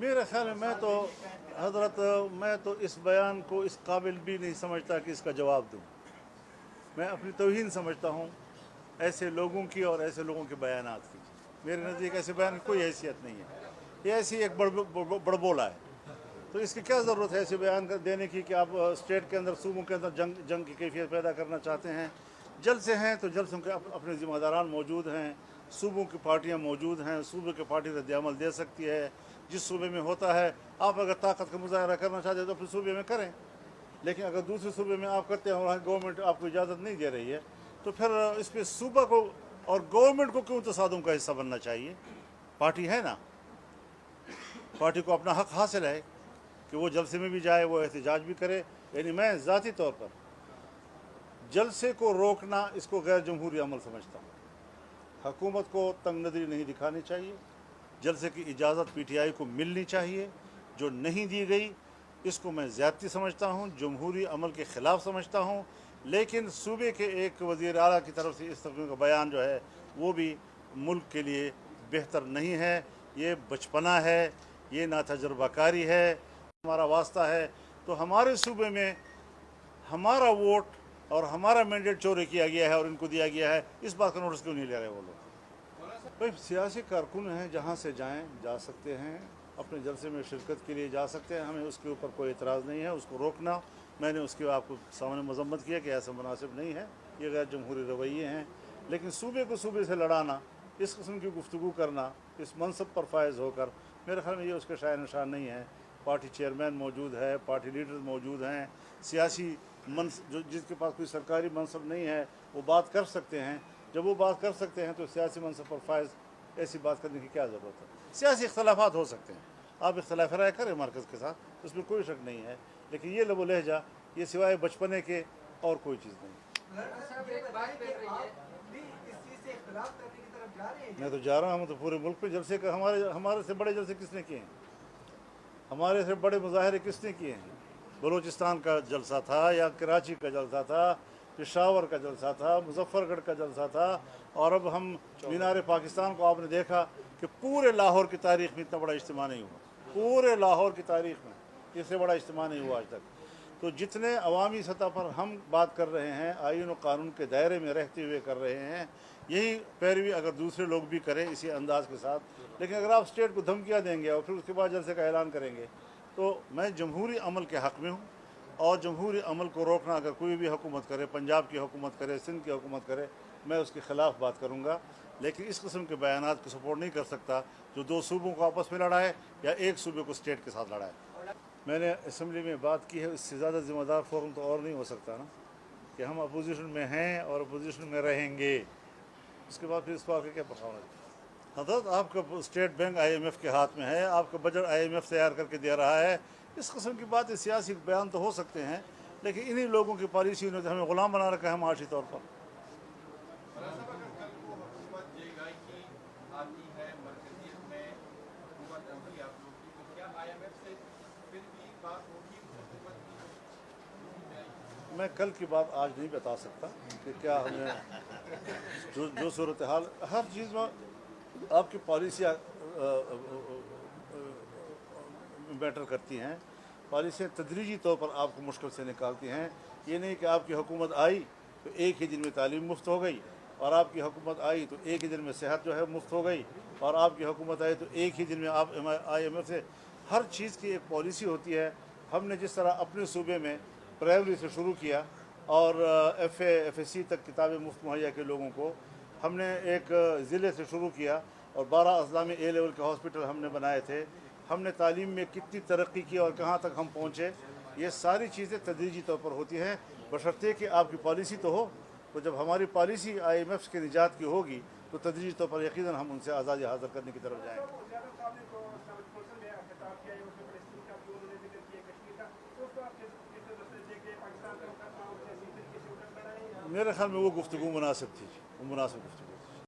میرے خیال میں تو حضرت میں تو اس بیان کو اس قابل بھی نہیں سمجھتا کہ اس کا جواب دوں. میں اپنی توہین سمجھتا ہوں ایسے لوگوں کی اور ایسے لوگوں کے بیانات کی. میرے نزدیک ایسے بیان کی کوئی حیثیت نہیں ہے. یہ ایسی ایک بڑبولا ہے. تو اس کی کیا ضرورت ہے ایسے بیان دینے کی کہ آپ اسٹیٹ کے اندر صوبوں کے اندر جنگ کی کیفیت پیدا کرنا چاہتے ہیں. جلسے ہیں تو جلسوں کے اپنے ذمہ داران موجود ہیں، صوبوں کی پارٹیاں موجود ہیں، صوبے کی پارٹی رد عمل دے سکتی ہے. جس صوبے میں ہوتا ہے آپ اگر طاقت کا مظاہرہ کرنا چاہتے ہیں تو اپنے صوبے میں کریں، لیکن اگر دوسرے صوبے میں آپ کرتے ہیں اور گورنمنٹ آپ کو اجازت نہیں دے رہی ہے تو پھر اس پہ صوبہ کو اور گورنمنٹ کو کیوں تصادم کا حصہ بننا چاہیے؟ پارٹی ہے نا، پارٹی کو اپنا حق حاصل ہے کہ وہ جلسے میں بھی جائے، وہ احتجاج بھی کرے. یعنی میں ذاتی طور پر جلسے کو روکنا اس کو غیر جمہوری عمل سمجھتا ہوں. حکومت کو تنگ نظری نہیں دکھانی چاہیے. جلسے کی اجازت پی ٹی آئی کو ملنی چاہیے. جو نہیں دی گئی اس کو میں زیادتی سمجھتا ہوں، جمہوری عمل کے خلاف سمجھتا ہوں. لیکن صوبے کے ایک وزیر اعلیٰ کی طرف سے اس طرح کا بیان جو ہے وہ بھی ملک کے لیے بہتر نہیں ہے. یہ بچپنا ہے، یہ ناتجربہ کاری ہے. ہمارا واسطہ ہے تو ہمارے صوبے میں ہمارا ووٹ اور ہمارا مینڈیٹ چوری کیا گیا ہے اور ان کو دیا گیا ہے. اس بات کا نوٹس کیوں نہیں لے رہے وہ لوگ؟ بھائی سیاسی کارکن ہیں، جہاں سے جائیں جا سکتے ہیں، اپنے جلسے میں شرکت کے لیے جا سکتے ہیں. ہمیں اس کے اوپر کوئی اعتراض نہیں ہے. اس کو روکنا، میں نے اس کی آپ کو سامنے مذمت کیا کہ ایسا مناسب نہیں ہے، یہ غیر جمہوری رویے ہیں. لیکن صوبے کو صوبے سے لڑانا، اس قسم کی گفتگو کرنا اس منصب پر فائز ہو کر، میرے خیال میں یہ اس کا شاعر نشان نہیں ہے. پارٹی چیئرمین موجود ہے، پارٹی لیڈر موجود ہیں، سیاسی جس کے پاس کوئی سرکاری منصب نہیں ہے وہ بات کر سکتے ہیں. جب وہ بات کر سکتے ہیں تو سیاسی منصب پر فائز ایسی بات کرنے کی کیا ضرورت ہے؟ سیاسی اختلافات ہو سکتے ہیں، آپ اختلاف رائے کریں مرکز کے ساتھ، اس میں کوئی شک نہیں ہے. لیکن یہ لب و لہجہ یہ سوائے بچپنے کے اور کوئی چیز نہیں. میں تو جا رہا ہوں تو پورے ملک پہ جلسے کا ہمارے سے بڑے جلسے کس نے کیے ہیں؟ ہمارے سے بڑے مظاہرے کس نے کیے ہیں؟ بلوچستان کا جلسہ تھا یا کراچی کا جلسہ تھا، پشاور کا جلسہ تھا، مظفر گڑھ کا جلسہ تھا، اور اب ہم مینار پاکستان کو آپ نے دیکھا کہ پورے لاہور کی تاریخ میں اتنا بڑا اجتماع نہیں ہوا. پورے لاہور کی تاریخ میں اس سے بڑا اجتماع نہیں ہوا آج تک. تو جتنے عوامی سطح پر ہم بات کر رہے ہیں آئین و قانون کے دائرے میں رہتے ہوئے کر رہے ہیں، یہی پیروی اگر دوسرے لوگ بھی کریں اسی انداز کے ساتھ. لیکن اگر آپ اسٹیٹ کو دھمکیاں دیں گے اور پھر اس کے بعد جلسے کا اعلان کریں گے تو میں جمہوری عمل کے حق میں ہوں. اور جمہوری عمل کو روکنا اگر کوئی بھی حکومت کرے، پنجاب کی حکومت کرے، سندھ کی حکومت کرے، میں اس کے خلاف بات کروں گا. لیکن اس قسم کے بیانات کو سپورٹ نہیں کر سکتا جو دو صوبوں کو آپس میں لڑائے یا ایک صوبے کو اسٹیٹ کے ساتھ لڑائے. میں نے اسمبلی میں بات کی ہے، اس سے زیادہ ذمہ دار فورم تو اور نہیں ہو سکتا نا کہ ہم اپوزیشن میں ہیں اور اپوزیشن میں رہیں گے. اس کے بعد پھر اس بات کا کیا پرفارمنس؟ حضرت آپ کا state bank I M F کے ہاتھ میں ہے، آپ کا بجٹ آئی ایم ایف تیار کر کے دے رہا ہے. اس قسم کی باتیں سیاسی بیان تو ہو سکتے ہیں، لیکن انہی لوگوں کی پالیسیوں نے تو ہمیں غلام بنا رکھا ہے معاشی طور پر. میں کل کی بات آج نہیں بتا سکتا کہ کیا ہمیں جو صورتحال ہر چیز میں آپ کی پالیسیاں میٹر کرتی ہیں. پالیسیاں تدریجی طور پر آپ کو مشکل سے نکالتی ہیں. یہ نہیں کہ آپ کی حکومت آئی تو ایک ہی دن میں تعلیم مفت ہو گئی، اور آپ کی حکومت آئی تو ایک ہی دن میں صحت جو ہے مفت ہو گئی، اور آپ کی حکومت آئی تو ایک ہی دن میں آپ آئی ایم ایف سے. ہر چیز کی ایک پالیسی ہوتی ہے. ہم نے جس طرح اپنے صوبے میں پرائمری سے شروع کیا اور ایف اے سی تک کتابیں مفت مہیا کے لوگوں کو، ہم نے ایک ضلع سے شروع کیا اور 12 اضلاع میں اے لیول کے ہاسپٹل ہم نے بنائے تھے. ہم نے تعلیم میں کتنی ترقی کی اور کہاں تک ہم پہنچے. یہ ساری چیزیں تدریجی طور پر ہوتی ہیں، بشرطے کہ آپ کی پالیسی تو ہو. تو جب ہماری پالیسی آئی ایم ایف کے نجات کی ہوگی تو تدریجی طور پر یقیناً ہم ان سے آزادی حاصل کرنے کی طرف جائیں گے. میرے خیال میں وہ گفتگو مناسب تھی، وہ مناسب گفتگو.